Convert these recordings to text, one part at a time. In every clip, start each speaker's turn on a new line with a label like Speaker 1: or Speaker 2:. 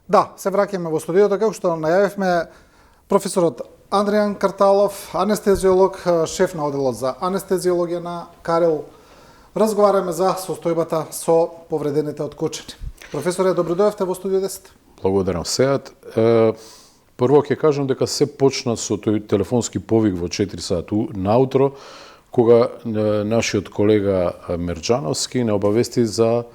Speaker 1: Да, се враќаме во студиото, како што најавивме, професорот Андријан Карталов, анестезиолог, шеф на оделот за анестезиологија на Карел. Разговараме за состојбата со повредените од кочани. Професоре, добро дојдовте во студио 10.
Speaker 2: Благодарам. Сеат, прво ќе кажам дека се почна со тој телефонски повик во 4 сат наутро, кога нашиот колега Мерџановски не обавести за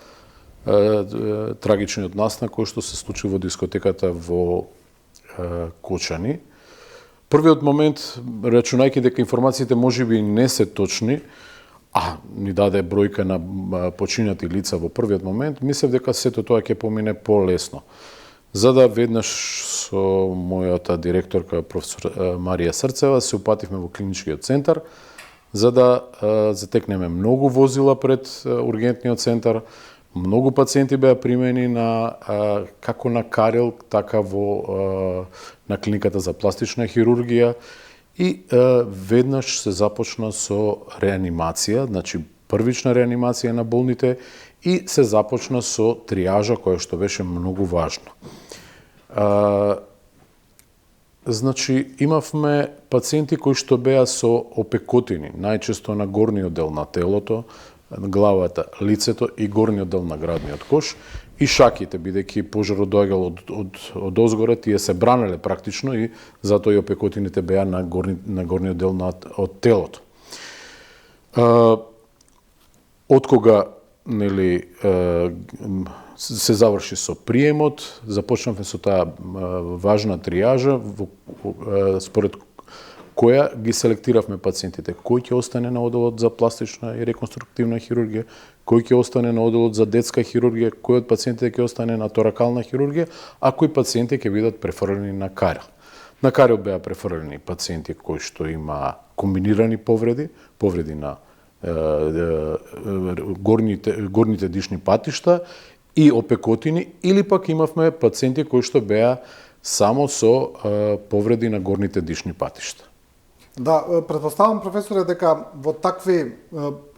Speaker 2: трагичниот настан кој што се случи во дискотеката во Кочани. Првиот момент, рачунајќи дека информациите можеби не се точни, ни даде бројка на починати лица во првиот момент, мислев дека сето тоа ќе помине полесно. За да веднаш со мојата директорка професор Марија Срцева се упативме во клиничкиот центар, за да затекнеме многу возила пред ургентниот центар. Многу пациенти беа примени на како на Карел, така на клиниката за пластична хирургија и веднаш се започна со реанимација, значи првична реанимација на болните и се започна со триажа која што беше многу важно. Значи имавме пациенти кои што беа со опекотини, најчесто на горниот дел на телото, главата, лицето и горниот дел на градниот кош и шаките, бидејќи пожарот доаѓал од озгоре, тие се бранеле практично и затоа и опекотините беа на горниот дел од телото. Откога се заврши со приемот, започнавме со таа важна триажа, според која ги селектиравме пациентите, кој ќе остане на оделот за пластична и реконструктивна хирургија, кој ќе остане на оделот за детска хирургија, кој од пациентите ќе остане на торакална хирургија, а кои пациенти ќе бидат префрлени на Карел. На Карел беа префрлени пациенти кои што има комбинирани повреди на горните дишни патишта и опекотини, или пак имавме пациенти кои што беа само со повреди на горните дишни патишта.
Speaker 1: Да, претпоставам, професоре, дека во такви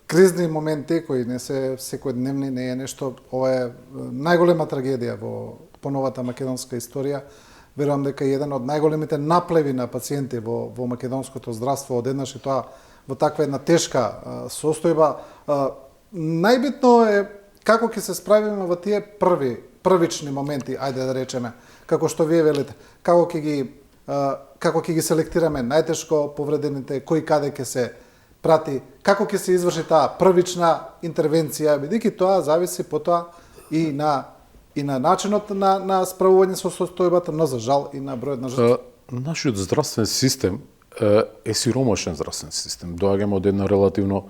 Speaker 1: кризни моменти кои не се секојдневни, не е нешто, ова е најголема трагедија во поновата македонска историја. Верувам дека еден од најголемите наплеви на пациенти во македонското здравство одеднаш и тоа во таква една тешка состојба. Најбитно е како ќе се справиме во тие првични моменти, ајде да речеме, како што вие велите, како ќе ги селектираме најтешко повредените, кој каде ќе се прати, како ќе се изврши таа првична интервенција, бидејќи тоа зависи потоа и на начинот на справување со состојбата, но за жал и на бројот на жртви.
Speaker 2: Нашиот здравствен систем е сиромашен здравствен систем. Доаѓаме од една релативно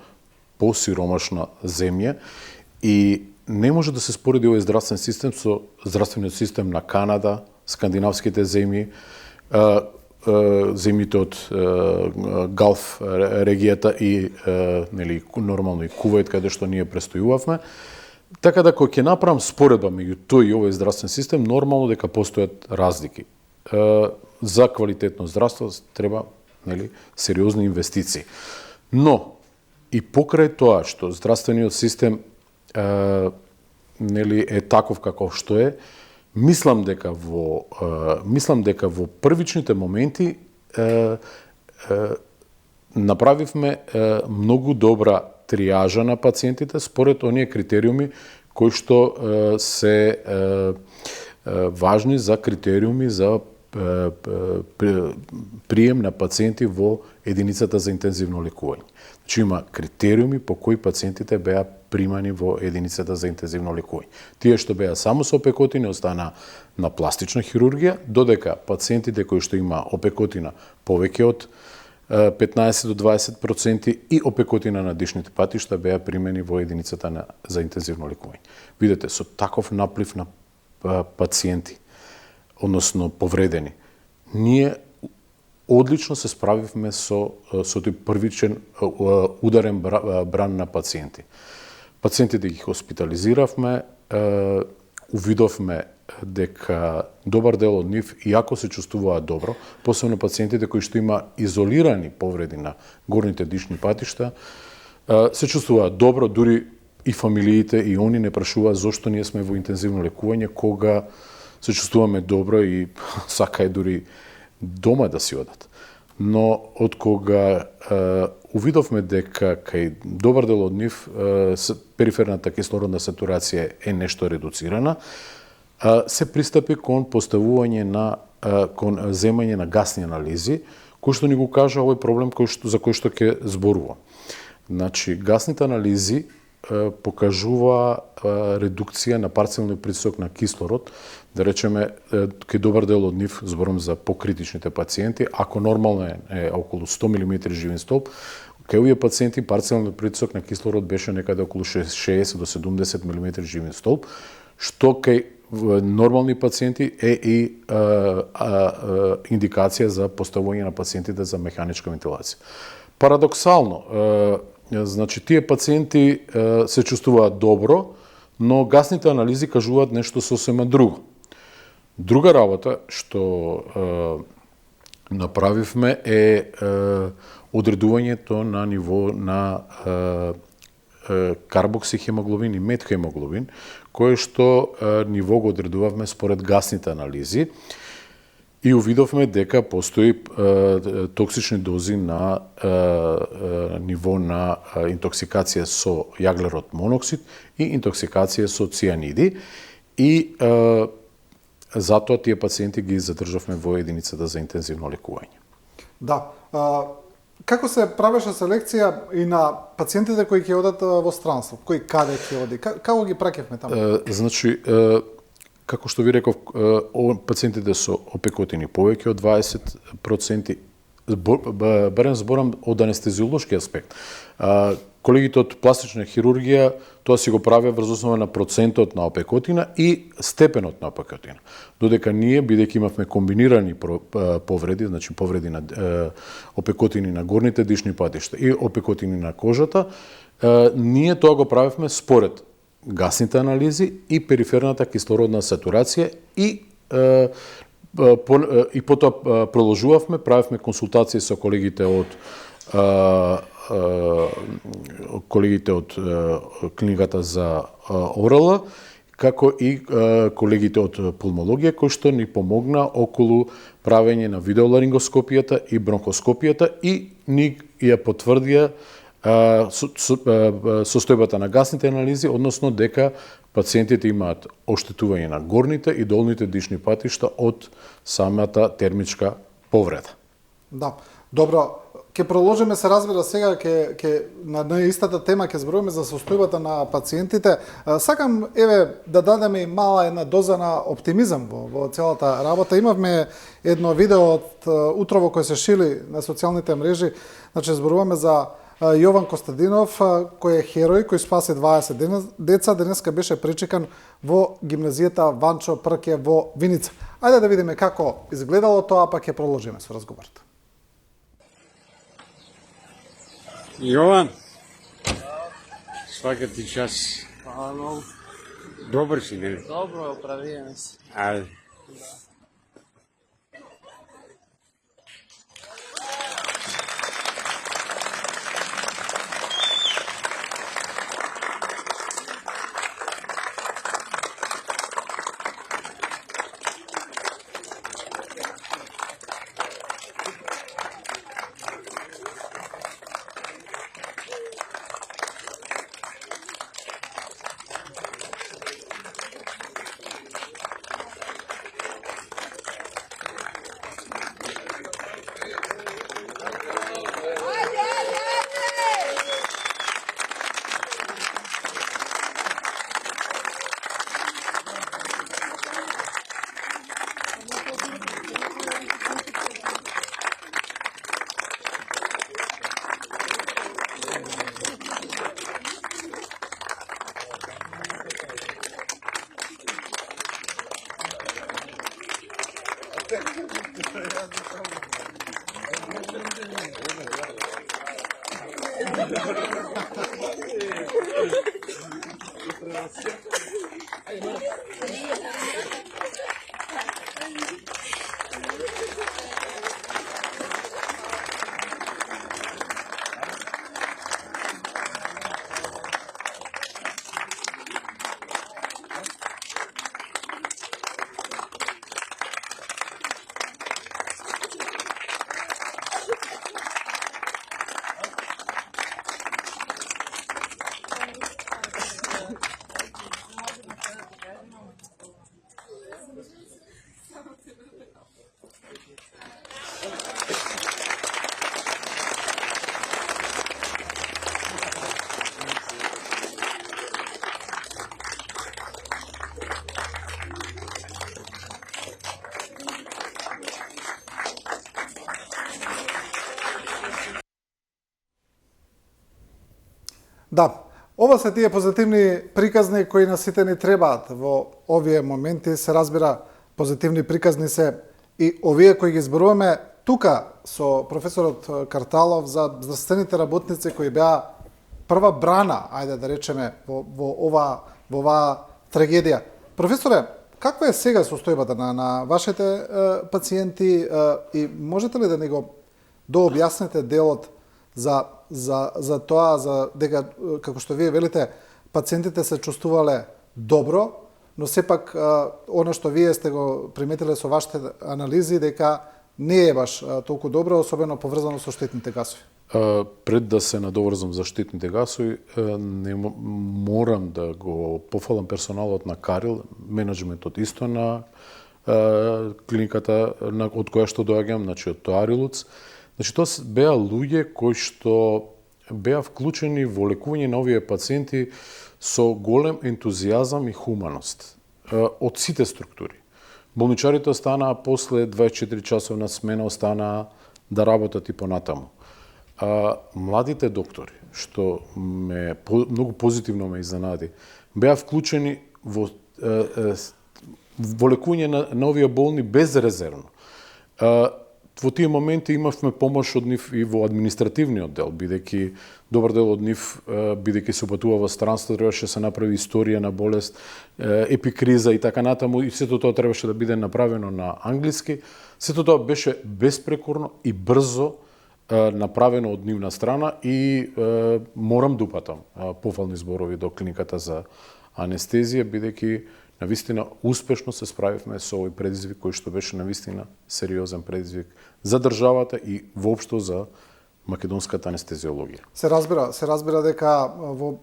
Speaker 2: посиромашна земја и не може да се спореди овој здравствен систем со здравствениот систем на Канада, скандинавските земји, земјите од Галф регијата и нормално и Кувајт, каде што ние престојувавме. Така да кога ќе направам споредба меѓу тој и овој здравствен систем, нормално дека постојат разлики. За квалитетно здравство треба сериозни инвестиции. Но и покрај тоа што здравствениот систем е таков каков што е, мислам дека во првичните моменти направивме многу добра триажа на пациентите според оние критериуми кои што се важни за критериуми за прием на пациенти во единицата за интензивно лекување. Значи има критериуми по кои пациентите беа примани во единицата за интензивно лекување. Тие што беа само со опекотина остана на пластична хирургија, додека пациентите кои што има опекотина повеќе од 15 до 20% и опекотина на дишните патишта беа примени во единицата за интензивно лекување. Видете, со таков наплив на пациенти, односно повредени, ние одлично се справивме со тој првичен ударен бран на пациенти. Пациентите ги хоспитализиравме, увидовме дека добар дел од нив, иако се чувствуваат добро, посебно пациентите кои што има изолирани повреди на горните дишни патишта, се чувствуваат добро, дури и фамилиите и они не прашуваат зошто ние сме во интензивно лекување, кога се чувствуваме добро и сакај дури дома да си одат. Но од кога увидовме дека кај добар дел од нив периферната кислородна сатурација е нешто редуцирана, се пристапи кон поставување кон земање на гасни анализи, кој што ни го кажа овој проблем за кој што ќе зборувам. Значи, гасните анализи покажува редукција на парцелниот притисок на кислород, да речеме, кај добар дел од нив, зборам за покритичните пациенти, ако нормално е околу 100 мм живин столб, кај овие пациенти парцелниот притисок на кислород беше некаде околу 60 до 70 мм живин столб, што кај нормални пациенти е и индикација за поставување на пациентите за механичка вентилација. Парадоксално, значи тие пациенти се чувствуваат добро, но гасните анализи кажуваат нешто сосема друго. Друга работа што направивме е одредувањето на ниво на карбоксихемоглобин и метхемоглобин, кое што ниво го одредувавме според гасните анализи и увидовме дека постои токсични дози на ниво на интоксикација со јаглерод моноксид и интоксикација со цијаниди и затоа тие пациенти ги задржавме во единицата за интензивно лекување.
Speaker 1: Да. Како се правеше селекција и на пациентите кои ќе одат во странство? Кој каде ќе оди? Како ги праќевме таму?
Speaker 2: Значи, како што ви реков, пациентите со опекотини повеќе од 20%, барем зборам од анестезиолошки аспект. Колегите од пластична хирургија тоа си го правеа врз основа на процентот на опекотина и степенот на опекотина. Додека ние, бидејќи имавме комбинирани повреди, значи повреди на опекотини на горните дишни патишта и опекотини на кожата, ние тоа го правевме според гасните анализи и периферната кислородна сатурација и потоа продолжувавме, правевме консултации со колегите од клиниката за ОРЛ, како и колегите од пулмологија, кои што ни помогна околу правење на видеоларингоскопијата и бронхоскопијата и ни ја потврдија состојбата на гасните анализи, односно дека пациентите имаат оштетување на горните и долните дишни патишта од самата термичка повреда.
Speaker 1: Да, добро. Ке продолжиме, се разбира сега на истата тема ќе зборуваме за состојбата на пациентите. Сакам да дадеме мала една доза на оптимизам во целата работа. Имавме едно видео од утрово кој се шили на социјалните мрежи. Значи зборуваме за Јован Костадинов, кој е херој, кој спаси 20 деца, денеска беше причекан во гимназијата Ванчо Прке во Виница. Ајде да видиме како изгледало тоа, па ќе продолжиме со разговорот.
Speaker 3: Јован, свака ти час.
Speaker 4: Hvala mnogo.
Speaker 3: Добар си, нели?
Speaker 4: Dobro, opravijem se.
Speaker 3: Ајде.
Speaker 1: Да, ова се тие позитивни приказни кои на сите ни требаат во овие моменти, се разбира, позитивни приказни се и овие кои ги зборуваме тука со професорот Карталов за здравствените работници кои беа прва брана, ајде да речеме, во оваа трагедија. Професоре, каква е сега состојбата на вашите пациенти и можете ли да ни го дообјасните делот за тоа, за дека, како што вие велите, пациентите се чувствувале добро, но сепак она што вие сте го приметиле со вашите анализи, дека не е баш толку добро, особено поврзано со штетните гасови.
Speaker 2: Пред да се надоврзам за штетните гасови, не морам да го пофалам персоналот на Карил, менеджментот исто на клиниката од која што доаѓам, значи од Тоарилуц. Значи тоа беа луѓе кои што беа вклучени во лекување на овие пациенти со голем ентузијазам и хуманост од сите структури. Болничарите останаа после 24 часовна смена, останаа да работат и понатаму. Младите доктори, што многу позитивно ме изненади, беа вклучени во лекување на овие болни безрезервно. Во тие моменти имавме помош од нив и во административниот дел, бидејќи добар дел од нив, бидејќи се упатува во странство, требаше да се направи историја на болест, епикриза и така натаму, и сето тоа требаше да биде направено на англиски. Сето тоа беше беспрекорно и брзо направено од нивна страна и морам да упатам пофални зборови до клиниката за анестезија, бидејќи навистина успешно се справивме со овој предизвик кој што беше навистина сериозен предизвик за државата и воопшто за македонската анестезиологија.
Speaker 1: Се разбира дека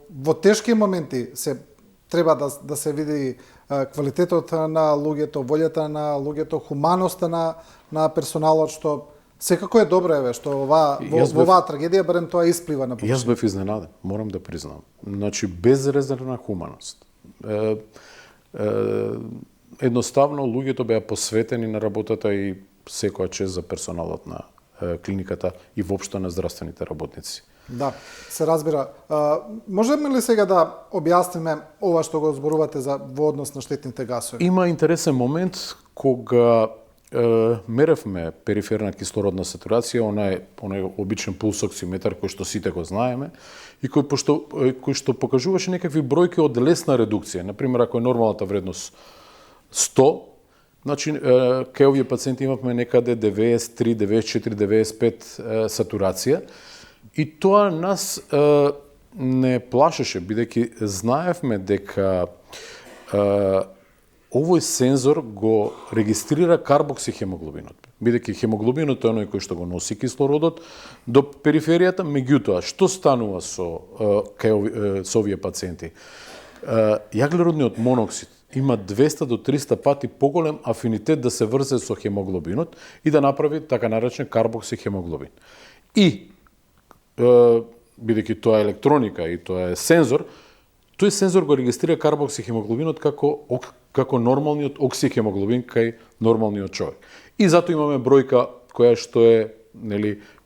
Speaker 1: во тешки моменти се треба да се види квалитетот на луѓето, волјата на луѓето, хуманоста на персоналот, што секако е добро што во оваа трагедија барем тоа исплива на површина.
Speaker 2: Јас бев изненаден, морам да признам. Значи безрезервна хуманост. Едноставно луѓето беа посветени на работата и секоја чест за персоналот на клиниката и воопшто на здравствените работници.
Speaker 1: Да, се разбира. Можеме ли сега да објасниме ова што го зборувате во однос на штетните гасови?
Speaker 2: Има интересен момент кога меревме периферна кислородна сатурација, онај обичен пулсоксиметар кој што сите го знаеме и кој што покажуваше некакви бројки од лесна редукција. Например, ако е нормалната вредност 100, значи кај овие пациенти имавме некаде 93, 94, 95 сатурација и тоа нас не плашеше, бидејќи знаевме дека овој сензор го регистрира карбоксихемоглобинот. Бидејќи хемоглобинот е оној кој што го носи кислородот до периферијата, меѓутоа што станува со овие пациенти? Јаглеродниот моноксид има 200 до 300 пати поголем афинитет да се врзе со хемоглобинот и да направи така наречен карбоксихемоглобин. И бидејќи тоа е електроника и тоа е сензор, тој сензор го регистрира карбоксихемоглобинот како нормалниот оксихемоглобин кај нормалниот човек. И затоа имаме бројка која што е,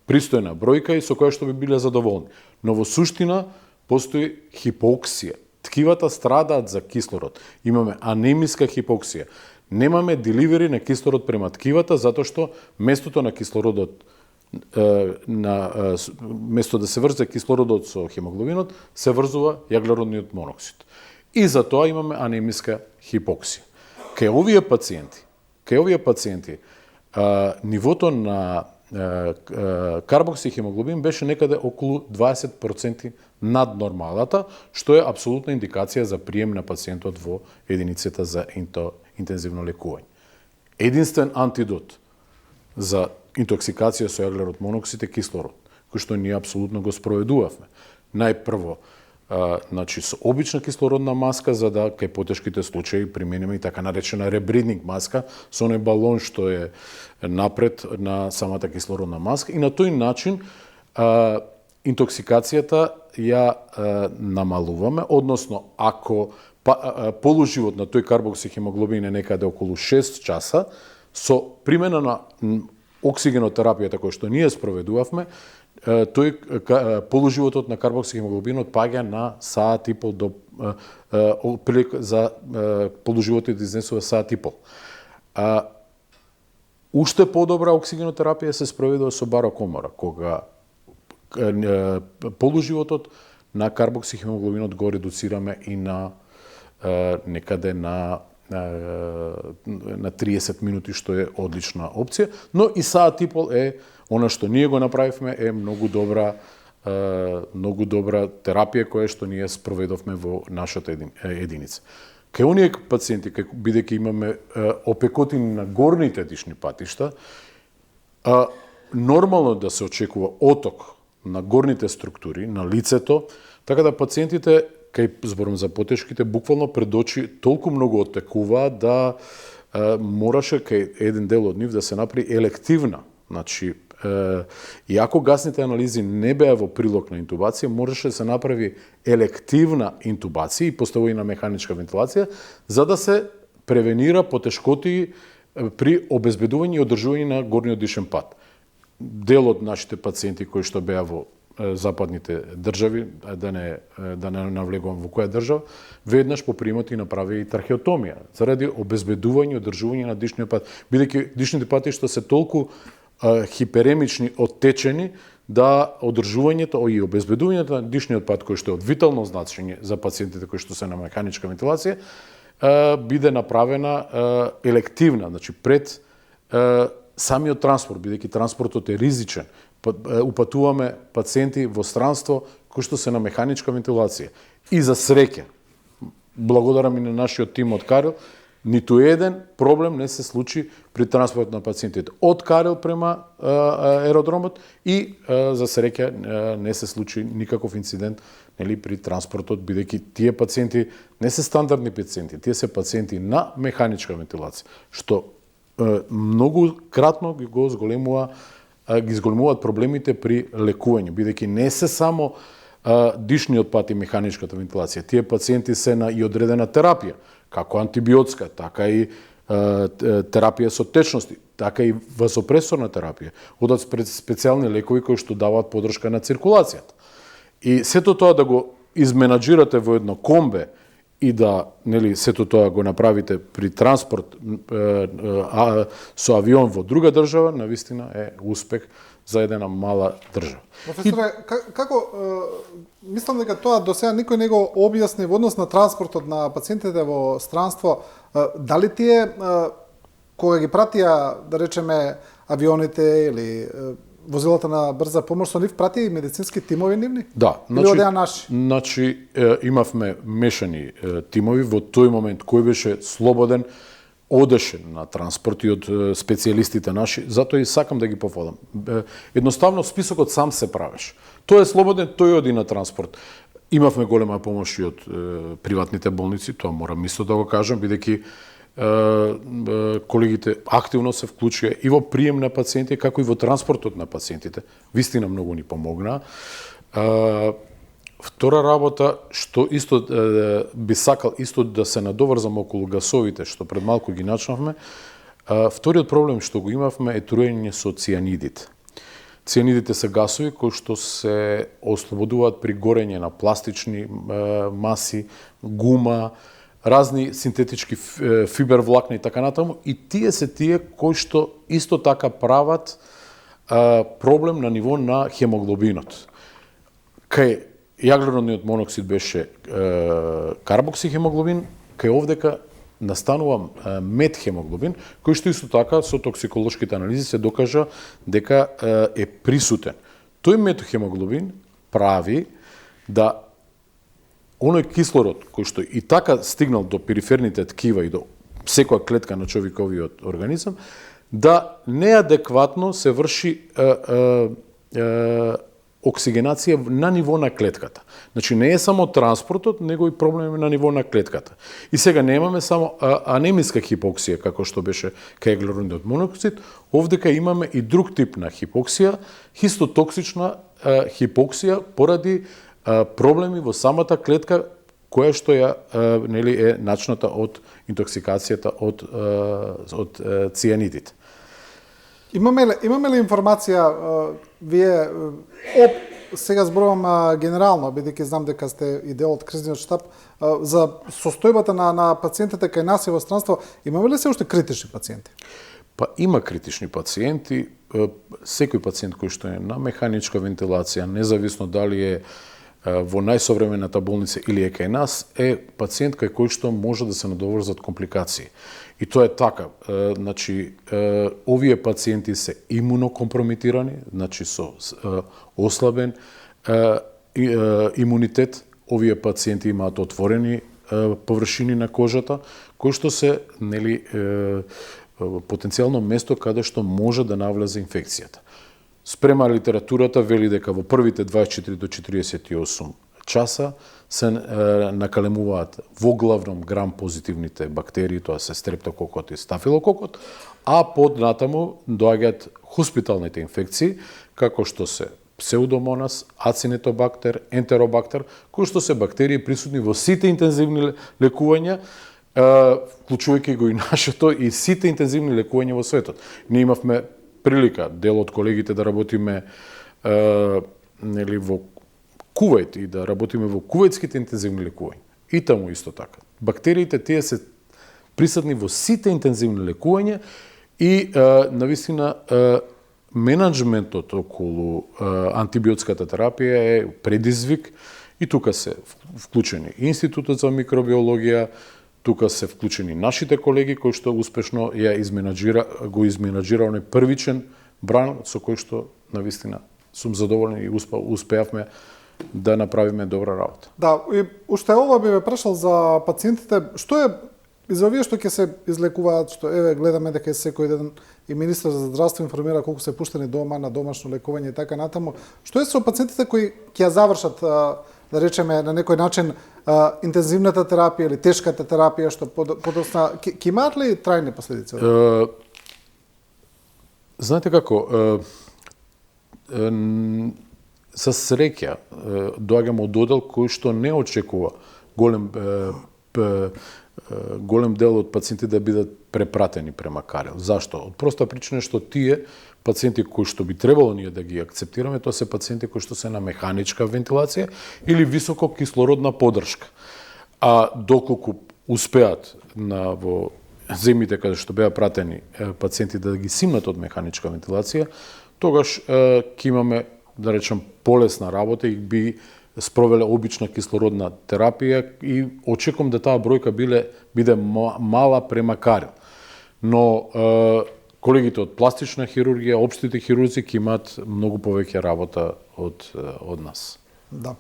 Speaker 2: пристојна бројка и со која што би биле задоволни. Но во суштина постои хипоксија. Ткивата страдаат за кислород. Имаме анемиска хипоксија. Немаме деливери на кислород према ткивата затоа што местото на кислородот место да се врзе кислородот со хемоглобинот, се врзува јаглеродниот моноксид. И за тоа имаме анемиска хипоксија. Кај овие пациенти, нивото на карбоксихемоглобин беше некаде околу 20% над нормалата, што е апсолутна индикација за прием на пациентот во единицата за интензивно лекување. Единствен антидот за интоксикација со јаглерод моноксид е кислород, кој што ние апсолутно го спроведувавме. Најпрво, значи со обична кислородна маска, за да кај потешките случаи примениме и така наречена ребридинг маска, со оној балон што е напред на самата кислородна маска, и на тој начин интоксикацијата ја намалуваме, односно ако полуживот на тој карбоксихемоглобин е некаде околу 6 часа, со примена на оксигенотерапијата која што ние спроведувавме, полуживотот на карбоксихемоглобинот паѓа на саат и пол до за полуживотот изнесува саат и пол. Уште подобра оксигенотерапија се спроведува со барокомора, кога полуживотот на карбоксихемоглобинот го редуцираме и на некаде на 30 минути, што е одлична опција, но и саат и пол е она што ние го направивме е многу добра терапија која што ние спроведовме во нашата единица. Кај оние пациенти, бидејќи имаме опекотини на горните дишни патишта, нормално да се очекува оток на горните структури, на лицето, така да пациентите, кај зборам за потешките, буквално пред очи толку многу отекуваат да мораше кај еден дел од нив да се направи елективна. Значи, иако гасните анализи не беа во прилог на интубација, можеше да се направи елективна интубација и поставување на механичка вентилација, за да се превенира потешкоти при обезбедување и одржување на горниот дишен пат. Дел од нашите пациенти кои што беа во западните држави, да не навлегувам во која држава, веднаш по примат и направи и трахеотомија, заради обезбедување и одржување на дишниот пат, бидејќи дишните патишта се толку хиперемични, оттечени, да одржувањето и обезбедувањето на дишниот пат, кој што е од витално значење за пациентите кои што се на механичка вентилација, биде направена елективна, значи пред самиот транспорт, бидејќи транспортот е ризичен. Упатуваме пациенти во странство кои што се на механичка вентилација. И за среќа, благодарам и на нашиот тим од Карел, ниту еден проблем не се случи при транспорт на пациентите од Карел према аеродромот и за среќа не се случи никаков инцидент при транспортот, бидејќи тие пациенти не се стандардни пациенти, тие се пациенти на механичка вентилација, што многу кратно ги зголемуваат проблемите при лекување, бидејќи не се само дишниот пат и механичката вентилација, тие пациенти се на и одредена терапија, како антибиотска, така и терапија со течности, така и вазопресорна терапија, одат специјални лекови кои што даваат подршка на циркулацијата. И сето тоа да го изменаџирате во едно комбе и да, сето тоа го направите при транспорт со авион во друга држава, навистина е успех за една мала држава.
Speaker 1: Професоре, како мислам дека тоа до сега никој не го објасни во однос на транспортот на пациентите во странство, дали тие кога ги пратија, да речеме, авионите или возилата на брза помош, со нив прати медицински тимови нивни?
Speaker 2: Да, значи имавме мешани тимови во тој момент кој беше слободен, одеше на транспорт и од специјалистите наши, затоа и сакам да ги пофалам. Едноставно списокот сам се правеше. Тој е слободен, тој оди на транспорт. Имавме голема помош и од приватните болници, тоа морам исто да го кажам, бидејќи колегите активно се вклучија и во прием на пациенти, како и во транспортот на пациентите. Вистина многу ни помогнаа. Втора работа, што исто би сакал исто да се надоврзам околу гасовите, што пред малку ги начнавме, вториот проблем што го имавме е труење со цијанидите. Цијанидите се гасови кои што се ослободуваат при горење на пластични маси, гума, разни синтетички фибервлакна и така натаму, и тие се тие кои што исто така прават проблем на ниво на хемоглобинот. Кај јаглеродниот моноксид беше карбоксихемоглобин, кај овдека настанува метхемоглобин, кој што исто така со токсиколошките анализи се докажа дека е присутен. Тој метхемоглобин прави да оној кислород кој што и така стигнал до периферните ткива и до секоја клетка на човековиот организам, да неадекватно се врши оксигенација на ниво на клетката. Значи не е само транспортот, него и проблеми на ниво на клетката. И сега немаме само анемиска хипоксија, како што беше кај јаглеродниот моноксид, овдека имаме и друг тип на хипоксија, хистотоксична хипоксија поради проблеми во самата клетка која што е начната од интоксикацијата од цијанидите.
Speaker 1: Имаме ли информација, вие, сега зборувам генерално, бидејќи знам дека сте и дел од кризниот штаб, за состојбата на пациентите кај нас и во странство, имаме ли се уште критични пациенти?
Speaker 2: Па има критични пациенти, секој пациент кој што е на механичка вентилација, независно дали е во најсовремената болница или е кај нас, е пациент кај кој што може да се надоврзат компликации. И тоа е така. Значи, овие пациенти се имунокомпромитирани, значи со ослабен имунитет. Овие пациенти имаат отворени површини на кожата, кои што се, нели, потенцијално место каде што може да навлезе инфекцијата. Спрема литературата вели дека во првите 24 до 48 часа се накалемуваат во главном грам позитивните бактерии, тоа се стрептококот и стафилококот, а поднатаму доаѓаат хоспиталните инфекции, како што се псевдомонас, ацинетобактер, ентеробактер, кои што се бактерии присутни во сите интензивни лекувања, вклучувајќи го и нашето и сите интензивни лекувања во светот. Ние имавме прилика, дел од колегите да работиме нели во Кувајт и да работиме во кувајтските интензивни лекувања. И таму исто така. Бактериите тие се присутни во сите интензивни лекувања и навистина менаџментот околу антибиотската терапија е предизвик и тука се вклучени Институтот за микробиологија, тука се вклучени нашите колеги кои што успешно го изменаџира оној првичен бран со кој што навистина сум задоволен и успеавме да направиме добра работа.
Speaker 1: Да, и уште ова би ве прашал за пациентите, што е и за овие што ќе се излекуваат, што еве гледаме дека секој ден и министер за здравство информира колку се пуштени дома на домашно лекување и така натаму. Што е со пациентите кои ќе ја завршат, да речеме на некој начин, интензивната терапија или тешката терапија, што подосна ќе имаат ли трајни последици?
Speaker 2: Знаете како, за среќа доаѓаме од оддел кој што не очекува голем дел од пациенти да бидат препратени према Карел. Зашто? Од проста причина што тие пациенти кои што би требало ние да ги акцептираме, тоа се пациенти кои што се на механичка вентилација или високо кислородна поддршка. А доколку успеат во земјите каде што беа пратени пациенти да ги симнат од механичка вентилација, тогаш ќе имаме, да речем, полесна работа и би спровеле обична кислородна терапија и очекувам да таа бројка биде мала према Карел. Но колегите од пластична хирургија, општите хирурзи ќе имаат многу повеќе работа од нас. Да.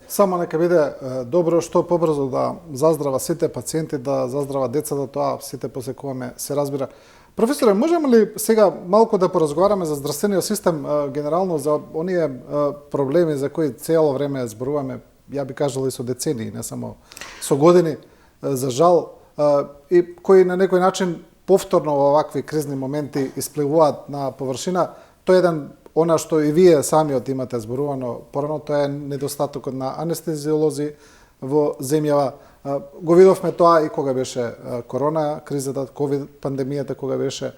Speaker 1: Само нека биде добро што побрзо да заздрават сите пациенти, да заздрават децата, тоа сите посекуваме, се разбира. Професоре, можеме ли сега малку да поразговараме за здравствениот систем, генерално за оние проблеми за кои цело време зборуваме, ја би кажал и со децении, не само со години, за жал, и кои на некој начин повторно во овакви кризни моменти исплевуваат на површина. Тоа е еден, она што и вие самиот имате зборувано порано, тоа е недостатокот на анестезиолози во земјава. Го видовме тоа и кога беше корона кризата, ковид пандемијата кога беше,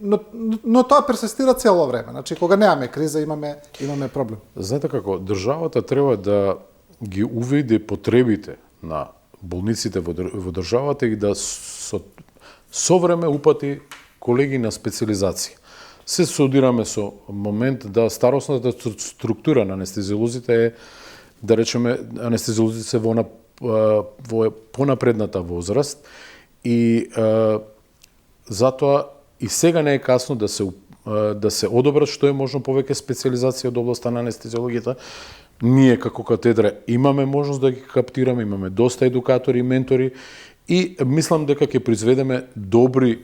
Speaker 1: но тоа персистира цело време. Значи кога немаме криза имаме проблем.
Speaker 2: Знаете како, државата треба да ги уведе потребите на болниците во државата и да со време упати колеги на специализација. Се судираме со момент да старосната структура на анестезиолозите е, да речеме, анестезиолозите се во понапредната возраст и затоа и сега не е касно да се одобрат што е можно повеќе специализација од областта на анестезиологијата. Ние како катедра имаме можност да ги каптираме, имаме доста едукатори и ментори и мислам дека ќе произведеме добри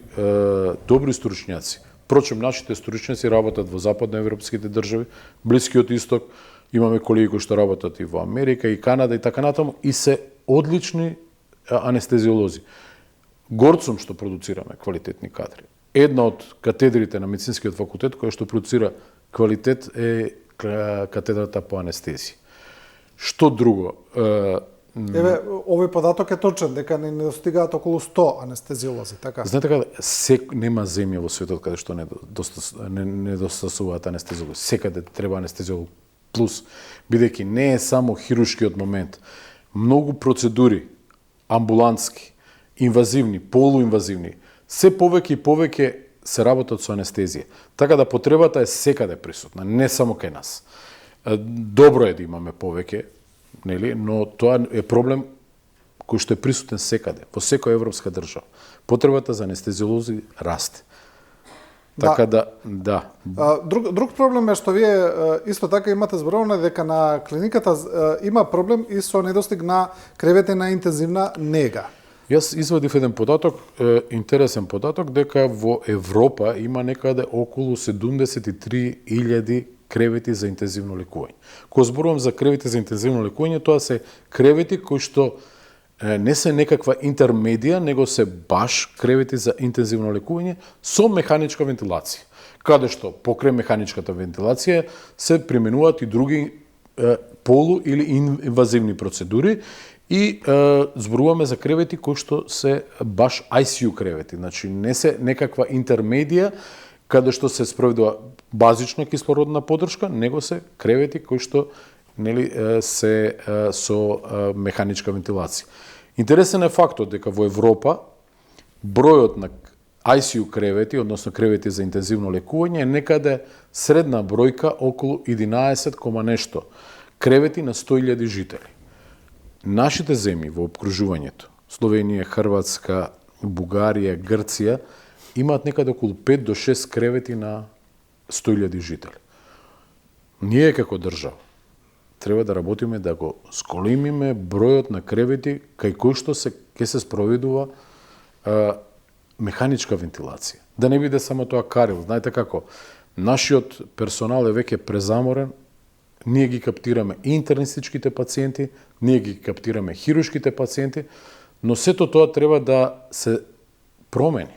Speaker 2: стручњаци. Впрочем, нашите стручњаци работат во западноевропските држави, Блискиот Исток, имаме колеги кои што работат и во Америка, и Канада, и така натаму, и се одлични анестезиолози. Горд сум што продуцираме квалитетни кадри. Една од катедрите на медицинскиот факултет која што продуцира квалитет е катедрата по анестезија. Што друго?
Speaker 1: Еве, овој податок е точен, дека не достигаат околу 100 анестезиолози, така?
Speaker 2: Знаете дека нема земја во светот каде што недостасуваат анестезиолози. Секаде треба анестезиолог плюс, бидејќи не е само хируршкиот момент. Многу процедури, амбулантски, инвазивни, полуинвазивни, се повеќе и повеќе се работат со анестезија. Така да потребата е секаде присутна, не само кај нас. Добро е да имаме повеќе, нели, но тоа е проблем кој што е присутен секаде, во секоја европска држава. Потребата за анестезиолози расте. Така да.
Speaker 1: Друг проблем е што вие исто така имате зборувано дека на клиниката има проблем и со недостиг на кревети на интензивна нега.
Speaker 2: Јас извадив еден податок, интересен податок, дека во Европа има некаде околу 73.000 кревети за интензивно лекување. Кога зборувам за кревети за интензивно лекување, тоа се кревети кои што не се некаква интермедија, него се баш кревети за интензивно лекување со механичка вентилација. Каде што покрај механичката вентилација се применуваат и други полу или инвазивни процедури и зборуваме за кревети кои што се баш ICU кревети, значи не се некаква интермедија каде што се спроведува базична кислородна поддршка, него се кревети кои што нели се со механичка вентилација. Интересен е фактот дека во Европа бројот на ICU кревети, односно кревети за интензивно лекување, е некаде средна бројка околу 11, нешто кревети на 100.000 жители. Нашите земји во обкружувањето, Словенија, Хрватска, Бугарија, Грција, имаат некаде околу 5 до 6 кревети на 100.000 жители. Ние како држава треба да работиме да го зголемиме бројот на кревети кај кои што ќе се спроведува механичка вентилација. Да не биде само тоа карил. Знаете како, нашиот персонал е веќе презаморен, ние ги каптираме и интернистичките пациенти, ние ги каптираме хируршките пациенти, но сето тоа треба да се промени.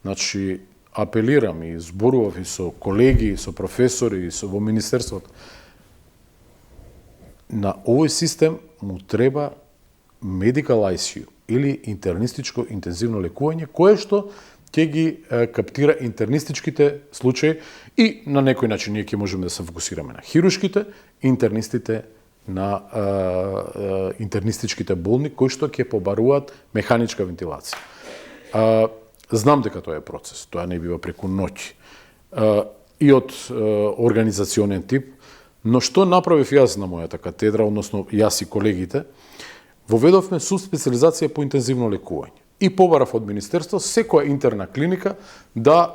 Speaker 2: Значи, апелирам и зборував и со колеги, и со професори, и во Министерството. На овој систем му треба medical ICU или интернистичко интензивно лекување, кое што ќе ги каптира интернистичките случаи и на некој начин ние ќе можеме да се фокусираме на хируршките, интернистите на интернистичките болни кои што ќе побаруваат механичка вентилација. Знам дека тоа е процес, тоа не бива преку ноќ и од организационен тип, но што направив јас на мојата катедра, односно јас и колегите, воведовме субспециализација по интензивно лекување и побарав од Министерство секоја интерна клиника да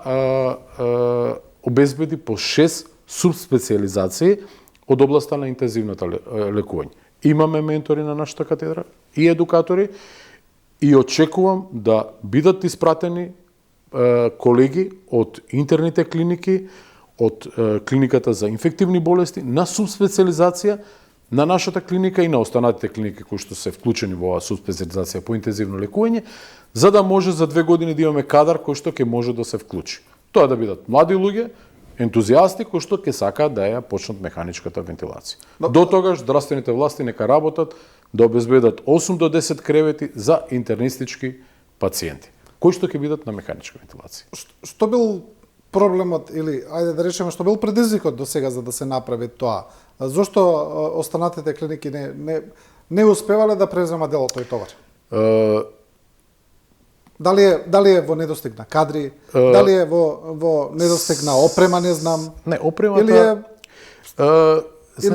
Speaker 2: обезбеди по 6 субспециализации од областа на интензивното лекување. Имаме ментори на нашата катедра и едукатори и очекувам да бидат испратени колеги од интерните клиники, од клиниката за инфективни болести на субспециализација на нашата клиника и на останатите клиники кои што се вклучени во оваа субспециализација по интензивно лекување, за да може за 2 години да имаме кадар кој што ќе може да се вклучи. Тоа да бидат млади луѓе, ентузијасти кои што ќе сакаат да ја почнат механичката вентилација. До тогаш здравствените власти нека работат да обезбедат 8 до 10 кревети за интернистички пациенти, кои што ќе бидат на механичка вентилација.
Speaker 1: Што бил проблемот или ајде да речеме што бил предизвикот до сега за да се направи тоа? Зошто останатите клиники не успевале да преземат дел од тој товар? Дали е во недостиг на кадри, дали е во недостиг на опрема, не знам.
Speaker 2: Не, опремата
Speaker 1: или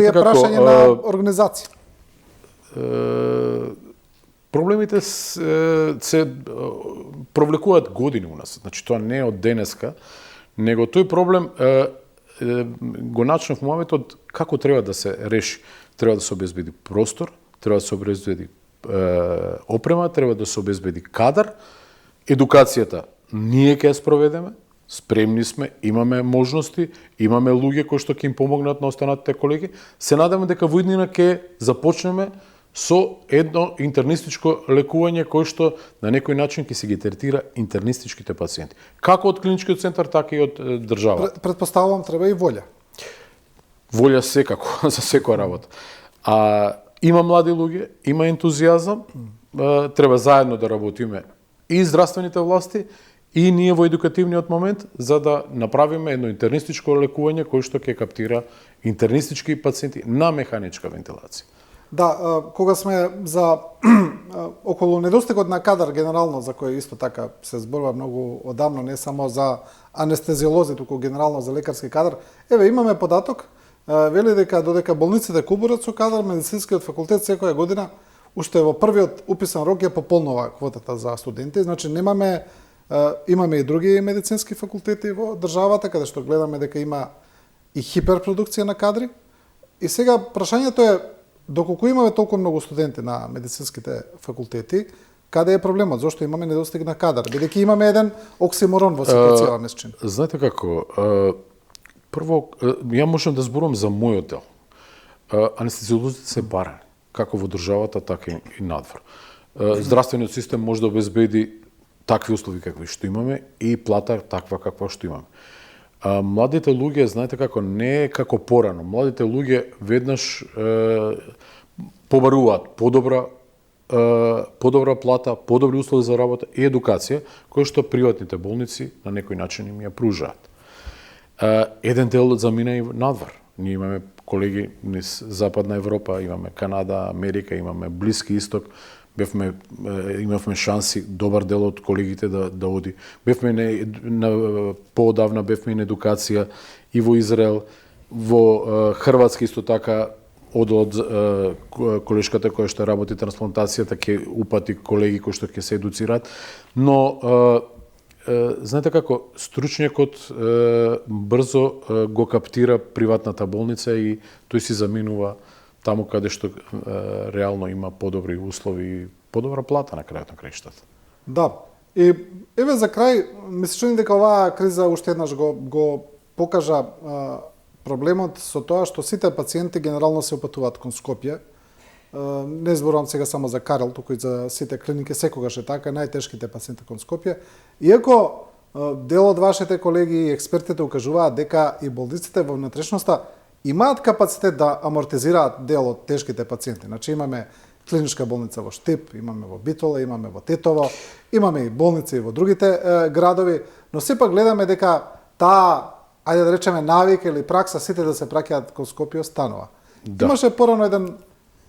Speaker 1: е прашање на организација.
Speaker 2: Проблемите се провлекуваат години у нас. Значи тоа не е од денеска, него тој проблем го начнав моментот како треба да се реши. Треба да се обезбеди простор, треба да се обезбеди опрема, треба да се обезбеди кадар. Едукацијата ние ќе ја спроведеме, спремни сме, имаме можности, имаме луѓе кои што ќе им помогнат на останатите колеги. Се надеваме дека во иднина ќе започнеме со едно интернистичко лекување кој што на некој начин ќе се ги третира интернистичките пациенти. Како од клиничкиот центар, така и од државата.
Speaker 1: Предпоставувам треба и волја.
Speaker 2: Волја секако за секоја работа. Има млади луѓе, има ентузијазам, треба заедно да работиме и здравствените власти, и ние во едукативниот момент, за да направиме едно интернистичко лекување кој што ќе каптира интернистички пациенти на механичка вентилација.
Speaker 1: Да, кога сме за околу недостигот на кадар генерално, за кој исто така се зборува многу одамно, не само за анестезиолози, туку генерално за лекарски кадар, еве имаме податок, вели дека додека болниците кубурат со кадар, медицинскиот факултет секоја година уште во првиот уписан рок ја пополнува квотата за студенти, значи имаме и други медицински факултети во државата каде што гледаме дека има и хиперпродукција на кадри. И сега прашањето е доколку имаме толку многу студенти на медицинските факултети, каде е проблемот? Зошто имаме недостиг на кадар? Бидејќи имаме еден оксиморон во ситуација месечина.
Speaker 2: Знаете како, прво, ја можам да зборувам за мојот дел. Анестезиолозите се барани, како во државата, така и надвор. Здравствениот систем може да обезбеди такви услови какви што имаме и плата таква каква што имаме. Младите луѓе, знаете како, не е како порано. Младите луѓе веднаш побаруваат подобра плата, подобри услови за работа и едукација, кои што приватните болници на некој начин им ја пружаат. Еден дел замина и надвор. Ние имаме колеги низ Западна Европа, имаме Канада, Америка, имаме Блиски Исток, имавме шанси добар дел од колегите да оди. Поодавна бевме и на едукација и во Израел, во Хрватска исто така од колешката која што работи трансплантацијата ќе упати колеги кои што ќе се едуцираат, но знаете како, стручњакот брзо го каптира приватната болница и тој си заминува таму каде што реално има подобри услови и подобра плата на крајот на краиштата.
Speaker 1: Да. И еве за крај, ми се чини дека оваа криза уште еднаш го покажа проблемот со тоа што сите пациенти генерално се опатуваат кон Скопје. Не зборувам сега само за Карел, туку и за сите клиники, секогаш е така, најтешките пациенти кон Скопје. Иако дел од вашите колеги и експертите укажуваат дека и болниците во внатрешноста имаат капацитет да амортизираат дел од тешките пациенти. Значи имаме клиничка болница во Штип, имаме во Битола, имаме во Тетово, имаме и болници во другите градови, но сепак гледаме дека таа, ајде да речеме, навика или пракса сите да се праќаат кон Скопје останува. Да. Имаше порано еден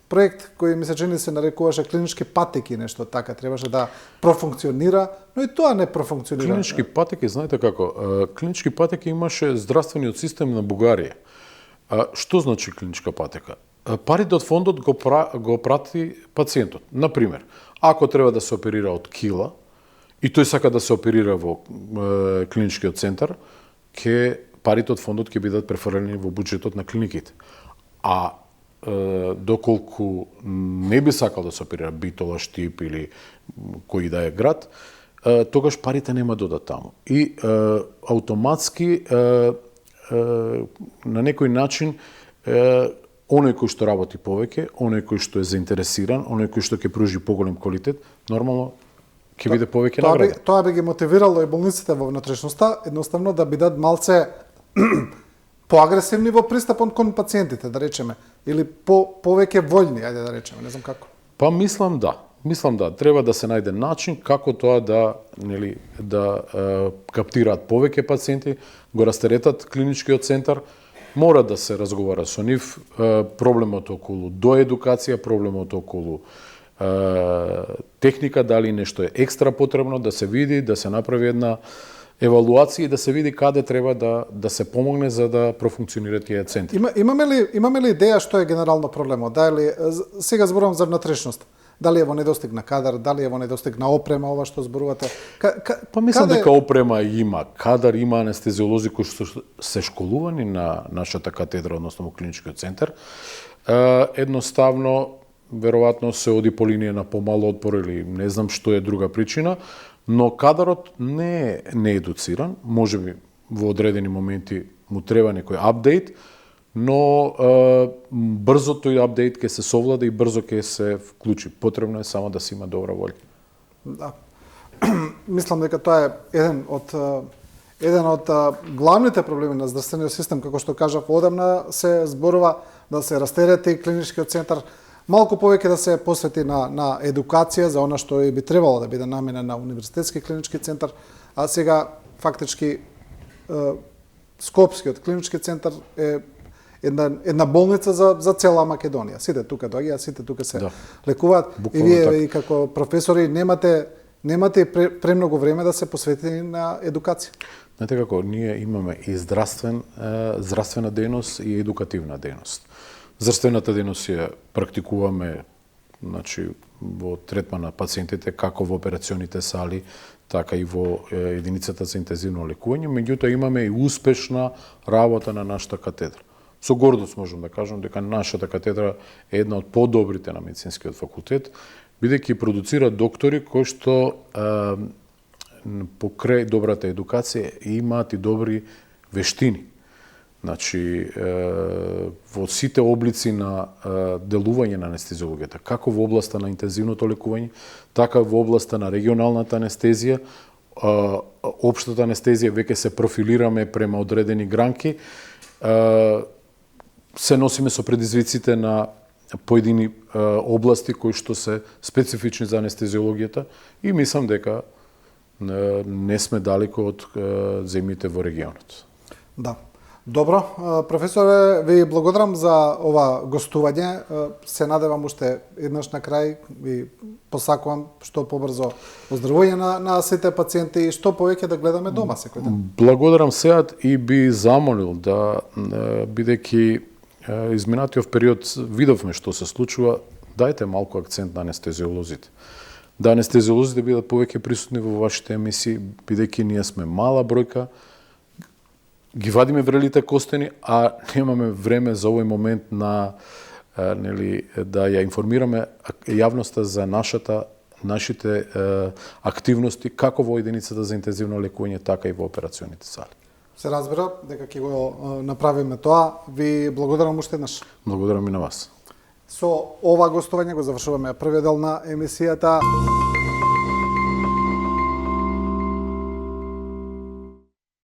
Speaker 1: проект кој ми се чини се нарекуваше клинички патеки, нешто така, требаше да профункционира, но и тоа не профункционира.
Speaker 2: Клинички патеки, знаете како, клинички патеки имаше здравствениот систем на Бугарија. Што значи клиничка патека? Парите од фондот го прати пациентот. Например, ако треба да се оперира од кила и тој сака да се оперира во клиничкиот центар, парите од фондот ќе бидат префрлени во буџетот на клиниките. А доколку не би сакал да се оперира Битола, Штип или кој да е град, тогаш парите нема да одат таму. И автоматски на некој начин оној кој што работи повеќе, оној кој што е заинтересиран, оној кој што ќе пружи поголем квалитет, нормално ќе биде повеќе награден.
Speaker 1: Тоа би ги мотивирало и болниците во внатрешноста, едноставно да бидат малце поагресивни во пристапот кон пациентите, да речеме, или повеќе вољни, ајде да речеме, не знам како.
Speaker 2: Па мислам да, треба да се најде начин како тоа да каптираат повеќе пациенти, го растеретат клиничкиот центар, мора да се разговара со нив, проблемот околу доедукација, проблемот околу техника, дали нешто е екстра потребно, да се види, да се направи една евалуација и да се види каде треба да се помогне за да профункционираат тие центри.
Speaker 1: Имаме ли идеја што е генерално проблемот? Дали сега зборувам за внатрешност? Дали е во недостиг на кадар, дали е во недостиг на опрема, ова што зборувате?
Speaker 2: Па мислам дека опрема има, кадар има, анестезиолози кои што се школувани на нашата катедра, односно во клиничкиот центар. Едноставно, веројатно се оди по линија на помал отпор или не знам што е друга причина, но кадарот не е едуциран, можеби во одредени моменти му треба некој апдейт, но брзо тој апдейт ќе се совлада и брзо ќе се вклучи. Потребно е само да се има добра волја.
Speaker 1: Да. Мислам дека тоа е еден од главните проблеми на здравствениот систем, како што кажав, одамна се зборува да се растерети клиничкиот центар. малку повеќе да се посвети на едукација за она што би требало да биде наменен на Универзитетски клинички центар, а сега фактички Скопскиот клинички центар е една болница за цела Македонија. Сите тука доаѓаат, сите тука се лекуваат и вие и како професори немате премногу време да се посветите на едукација.
Speaker 2: Знаете како, ние имаме и здравствена дејност и едукативна дејност. Здравствената дејност ја практикуваме, значи, во третман на пациентите, како во операционите сали, така и во единицата за интензивно лекување, меѓутоа имаме и успешна работа на нашата катедра. Со гордост можам да кажам дека нашата катедра е една од подобрите на медицинскиот факултет, бидејќи продуцира доктори кои што покрај добрата едукација имаат и добри вештини. Значи, во сите облици на делување на анестезиологијата, како во областа на интензивното лекување, така во областа на регионалната анестезија, општата анестезија веќе се профилираме према одредени гранки, се носиме со предизвиците на поедини области кои што се специфични за анестезиологијата и мислам дека не сме далеко од земјите во регионот.
Speaker 1: Да. Добро, професоре, ви благодарам за ова гостување. Се надевам уште еднаш на крај и посакувам што побрзо оздравување на сите пациенти и што повеќе да гледаме дома секој ден.
Speaker 2: Благодарам сеат и би замолил да, бидејќи изминатиот период видовме што се случува, дајте малку акцент на анестезиолозите. Да анестезиолозите бидат повеќе присутни во вашите емисии, бидејќи ние сме мала бројка, ги вадиме врелите костени, а немаме време за овој момент на да ја информираме јавноста за нашите активности како во единицата за интензивно лекување, така и во операционите сали.
Speaker 1: Се разбира дека ќе го направиме тоа. Ви благодарам уште еднаш.
Speaker 2: Благодарам и на вас.
Speaker 1: Со ова гостување го завршуваме првиот дел на емисијата.